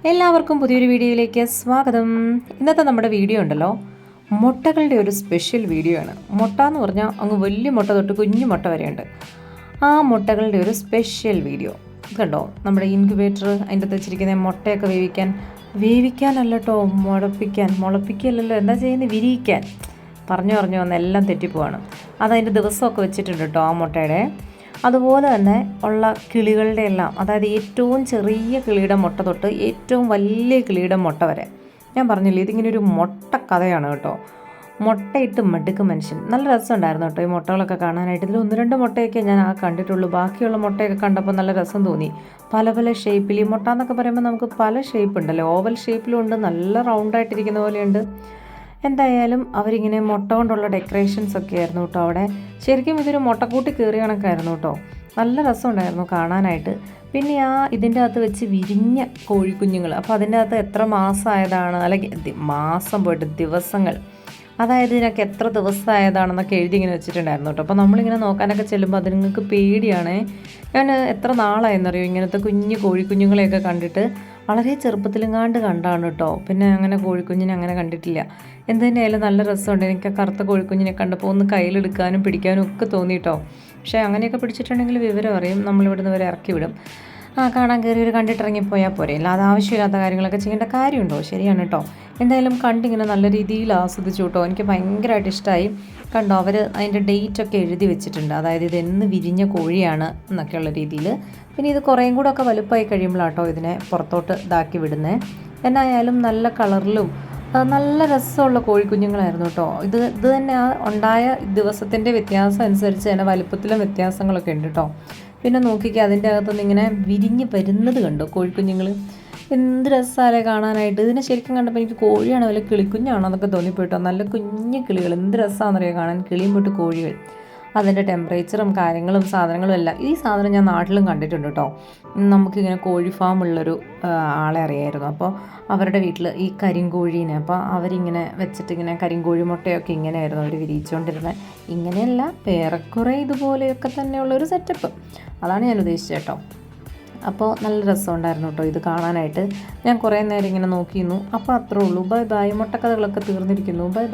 എല്ലാവർക്കും പുതിയൊരു വീഡിയോയിലേക്ക് സ്വാഗതം. ഇന്നത്തെ നമ്മുടെ വീഡിയോ ഉണ്ടല്ലോ, മുട്ടകളുടെ ഒരു സ്പെഷ്യൽ വീഡിയോ ആണ്. മുട്ട എന്ന് പറഞ്ഞാൽ അങ്ങ് വലിയ മുട്ട തൊട്ട് കുഞ്ഞു മുട്ട വരെയുണ്ട്. ആ മുട്ടകളുടെ ഒരു സ്പെഷ്യൽ വീഡിയോ കണ്ടോ. നമ്മുടെ ഇൻക്യുബേറ്റർ അതിൻ്റെ അകത്ത് വെച്ചിരിക്കുന്ന മുട്ടയൊക്കെ വേവിക്കാനല്ല കേട്ടോ, മുളപ്പിക്കല്ലല്ലോ, എന്താ ചെയ്യുന്നത്, വിരിയിക്കാൻ പറഞ്ഞു വന്ന് എല്ലാം തെറ്റിപ്പോവാണ്. അതതിൻ്റെ ദിവസമൊക്കെ വെച്ചിട്ടുണ്ട് കേട്ടോ ആ മുട്ടയുടെ. അതുപോലെ തന്നെ ഉള്ള കിളികളുടെ എല്ലാം, അതായത് ഏറ്റവും ചെറിയ കിളിയുടെ മുട്ട തൊട്ട് ഏറ്റവും വലിയ കിളിയുടെ മുട്ട വരെ. ഞാൻ പറഞ്ഞില്ലേ, ഇതിങ്ങനെ ഒരു മുട്ട കഥയാണ് കേട്ടോ. മുട്ടയിട്ട് മടുക്കും മനുഷ്യൻ. നല്ല രസമുണ്ടായിരുന്നു കേട്ടോ ഈ മുട്ടകളൊക്കെ കാണാനായിട്ട്. ഇതിൽ 1-2 മുട്ടയൊക്കെ ഞാൻ കണ്ടിട്ടുള്ളൂ. ബാക്കിയുള്ള മുട്ടയൊക്കെ കണ്ടപ്പോൾ നല്ല രസം തോന്നി. പല ഷേപ്പിൽ. ഈ മുട്ട എന്നൊക്കെ പറയുമ്പോൾ നമുക്ക് പല ഷേപ്പ് ഉണ്ടല്ലോ. ഓവൽ ഷേപ്പിലും ഉണ്ട്, നല്ല റൗണ്ടായിട്ടിരിക്കുന്ന പോലെയുണ്ട്. എന്തായാലും അവരിങ്ങനെ മുട്ട കൊണ്ടുള്ള ഡെക്കറേഷൻസ് ഒക്കെ ആയിരുന്നു കേട്ടോ അവിടെ. ശരിക്കും ഇതൊരു മുട്ടക്കൂട്ടി കയറിയ കണക്കായിരുന്നു കേട്ടോ. നല്ല രസമുണ്ടായിരുന്നു കാണാനായിട്ട്. പിന്നെ ഇതിൻ്റെ അകത്ത് വെച്ച് വിരിഞ്ഞ കോഴിക്കുഞ്ഞുങ്ങൾ, അപ്പോൾ അതിൻ്റെ അകത്ത് എത്ര മാസമായതാണ്, അല്ലെങ്കിൽ മാസം പോയിട്ട് ദിവസങ്ങൾ, അതായത് ഇതിനൊക്കെ എത്ര ദിവസമായതാണെന്നൊക്കെ എഴുതി ഇങ്ങനെ വെച്ചിട്ടുണ്ടായിരുന്നു കേട്ടോ. അപ്പോൾ നമ്മളിങ്ങനെ നോക്കാനൊക്കെ ചെല്ലുമ്പോൾ അത് നിങ്ങൾക്ക് പേടിയാണേ. ഞാൻ എത്ര നാളായെന്നറിയോ ഇങ്ങനത്തെ കുഞ്ഞു കോഴിക്കുഞ്ഞുങ്ങളെയൊക്കെ കണ്ടിട്ട്. വളരെ ചെറുപ്പത്തിലെങ്ങാണ്ട് കണ്ടാണ് കേട്ടോ. പിന്നെ അങ്ങനെ കോഴിക്കുഞ്ഞിനെ അങ്ങനെ കണ്ടിട്ടില്ല. എന്ത് തന്നെയായാലും നല്ല രസമുണ്ട്. എനിക്ക് ആ കറുത്ത കോഴിക്കുഞ്ഞിനെ കണ്ടപ്പോൾ ഒന്ന് കയ്യിലെടുക്കാനും പിടിക്കാനും ഒക്കെ തോന്നി കേട്ടോ. പക്ഷേ അങ്ങനെയൊക്കെ പിടിച്ചിട്ടുണ്ടെങ്കിൽ വിവരം അറിയും, നമ്മളിവിടുന്ന് വരെ ഇറക്കി വിടും. കാണാൻ കയറിയവർ കണ്ടിട്ടിറങ്ങിപ്പോയാൽ പോരെ, അല്ലാതെ ആവശ്യമില്ലാത്ത കാര്യങ്ങളൊക്കെ ചെയ്യേണ്ട കാര്യമുണ്ടോ? ശരിയാണ് കേട്ടോ. എന്തായാലും കണ്ടിങ്ങനെ നല്ല രീതിയിൽ ആസ്വദിച്ചു കേട്ടോ. എനിക്ക് ഭയങ്കരമായിട്ട് ഇഷ്ടമായി. കണ്ടോ, അവർ അതിൻ്റെ ഡേറ്റൊക്കെ എഴുതി വെച്ചിട്ടുണ്ട്. അതായത് ഇത് എന്ന് വിരിഞ്ഞ കോഴിയാണ് എന്നൊക്കെയുള്ള രീതിയിൽ. പിന്നെ ഇത് കുറേയും കൂടെ ഒക്കെ വലുപ്പമായി കഴിയുമ്പോഴാട്ടോ ഇതിനെ പുറത്തോട്ട് ഇതാക്കി വിടുന്നത്. എന്നായാലും നല്ല കളറിലും നല്ല രസമുള്ള കോഴിക്കുഞ്ഞുങ്ങളായിരുന്നു കേട്ടോ. ഇത് തന്നെ ഉണ്ടായ ദിവസത്തിൻ്റെ വ്യത്യാസം അനുസരിച്ച് തന്നെ വലുപ്പത്തിലും വ്യത്യാസങ്ങളൊക്കെ ഉണ്ട് കേട്ടോ. പിന്നെ നോക്കിക്കുക, അതിൻ്റെ അകത്തുനിന്ന് ഇങ്ങനെ വിരിഞ്ഞ് വരുന്നത് കണ്ടോ കോഴിക്കുഞ്ഞുങ്ങൾ. എന്ത് രസമല്ലേ കാണാനായിട്ട്. ഇതിനെ ശരിക്കും കണ്ടപ്പോൾ എനിക്ക് കോഴിയാണോ വല്ല കിളിക്കുഞ്ഞാണോ എന്നൊക്കെ തോന്നിപ്പോയിട്ടോ. നല്ല കുഞ്ഞു കിളികൾ, എന്ത് രസമാണെന്നറിയോ കാണാൻ. കിളിയും പോയിട്ട് കോഴികൾ, അതിൻ്റെ ടെമ്പറേച്ചറും കാര്യങ്ങളും സാധനങ്ങളും എല്ലാം. ഈ സാധനം ഞാൻ നാട്ടിലും കണ്ടിട്ടുണ്ട് കേട്ടോ. നമുക്കിങ്ങനെ കോഴി ഫാം ഉള്ളൊരു ആളെ അറിയായിരുന്നു. അപ്പോൾ അവരുടെ വീട്ടിൽ ഈ കരിങ്കോഴീനെ, അപ്പോൾ അവരിങ്ങനെ വെച്ചിട്ട് ഇങ്ങനെ കരിങ്കോഴി മുട്ടയൊക്കെ ഇങ്ങനെയായിരുന്നു അവർ വിരിയിച്ചുകൊണ്ടിരുന്നത്. ഇങ്ങനെയല്ല, ഏറെക്കുറെ ഇതുപോലെയൊക്കെ തന്നെയുള്ളൊരു സെറ്റപ്പ്. അതാണ് ഞാൻ ഉദ്ദേശിച്ചത് കേട്ടോ. അപ്പോൾ നല്ല രസമുണ്ടായിരുന്നു കേട്ടോ ഇത് കാണാനായിട്ട്. ഞാൻ കുറേ നേരം ഇങ്ങനെ നോക്കിയിരുന്നു. അപ്പോൾ അത്രേ ഉള്ളൂ. ബൈ. മുട്ടക്കഥകളൊക്കെ തീർന്നിരിക്കുന്നു. ബൈ.